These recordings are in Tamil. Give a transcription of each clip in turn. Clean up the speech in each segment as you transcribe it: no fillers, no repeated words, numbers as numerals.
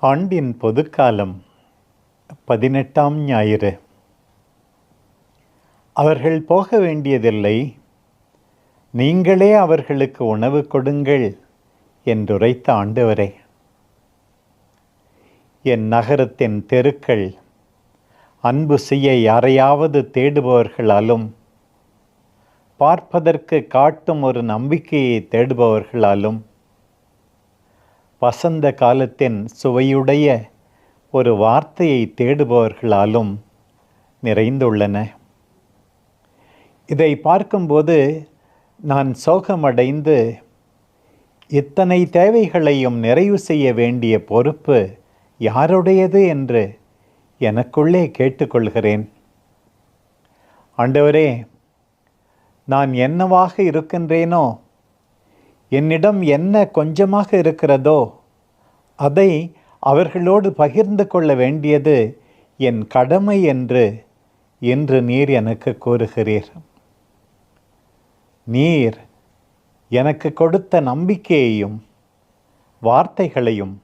ஆண்டின் பொதுக்காலம் 18ஆம் ஞாயிறு. அவர்கள் போக வேண்டியதில்லை, நீங்களே அவர்களுக்கு உணவு கொடுங்கள் என்றுரைத்த ஆண்டவரே. என் நகரத்தின் தெருக்கள் அன்பு செய்ய யாரையாவது தேடுபவர்களாலும், பார்ப்பதற்கு காட்டும் ஒரு நம்பிக்கையை தேடுபவர்களாலும், வசந்த காலத்தின் சுவையுடைய ஒரு வார்த்தையை தேடுபவர்களாலும் நிறைந்துள்ளன. இதை பார்க்கும்போது நான் சோகமடைந்து, இத்தனை தேவைகளையும் நிறைவு செய்ய வேண்டிய பொறுப்பு யாருடையது என்று எனக்குள்ளே கேட்டுக்கொள்கிறேன். ஆண்டவரே, நான் என்னவாக இருக்கின்றேனோ, என்னிடம் என்ன கொஞ்சமாக இருக்கிறதோ அதை அவர்களோடு பகிர்ந்து கொள்ள வேண்டியது என் கடமை என்று இன்று நீர் எனக்கு கூறுகிறீர். நீர் எனக்கு கொடுத்த நம்பிக்கையையும் வார்த்தைகளையும்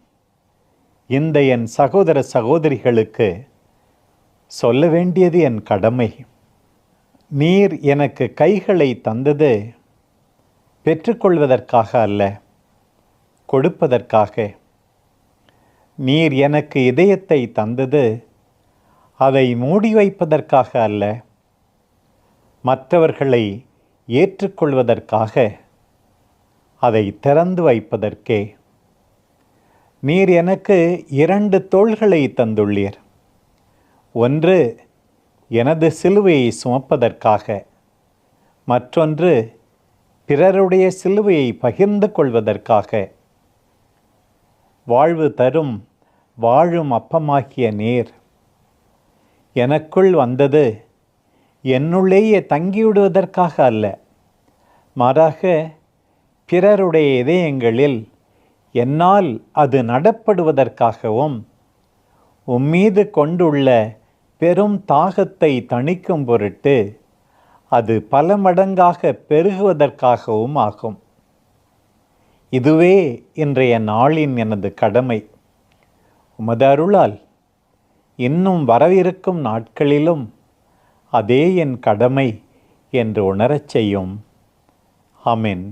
இந்த என் சகோதர சகோதரிகளுக்கு சொல்ல வேண்டியது என் கடமை. நீர் எனக்கு கைகளை தந்தது பெற்றுக்கொள்வதற்காக அல்ல, கொடுப்பதற்காக. நீர் எனக்கு இதயத்தை தந்தது அதை மூடி வைப்பதற்காக அல்ல, மற்றவர்களை ஏற்றுக்கொள்வதற்காக, அதை திறந்து வைப்பதற்கே. நீர் எனக்கு 2 தோள்களை தந்துள்ளீர். ஒன்று எனது சிலுவையை சுமப்பதற்காக, மற்றொன்று பிறருடைய சிலுவையை பகிர்ந்து கொள்வதற்காக. வாழ்வு தரும் வாழும் அப்பமாகிய நீர் எனக்குள் வந்தது என்னுள்ளேயே தங்கிவிடுவதற்காக அல்ல, மாறாக பிறருடைய இதயங்களில் என்னால் அது நடப்படுவதற்காகவும், உம்மீது கொண்டுள்ள பெரும் தாகத்தை தணிக்கும் பொருட்டு அது பல மடங்காக பெருகுவதற்காகவும் ஆகும். இதுவே இன்றைய நாளின் எனது கடமை. உமது அருளால் இன்னும் வரவிருக்கும் நாட்களிலும் அதே என் கடமை என்று உணரச் செய்யும். ஆமென்.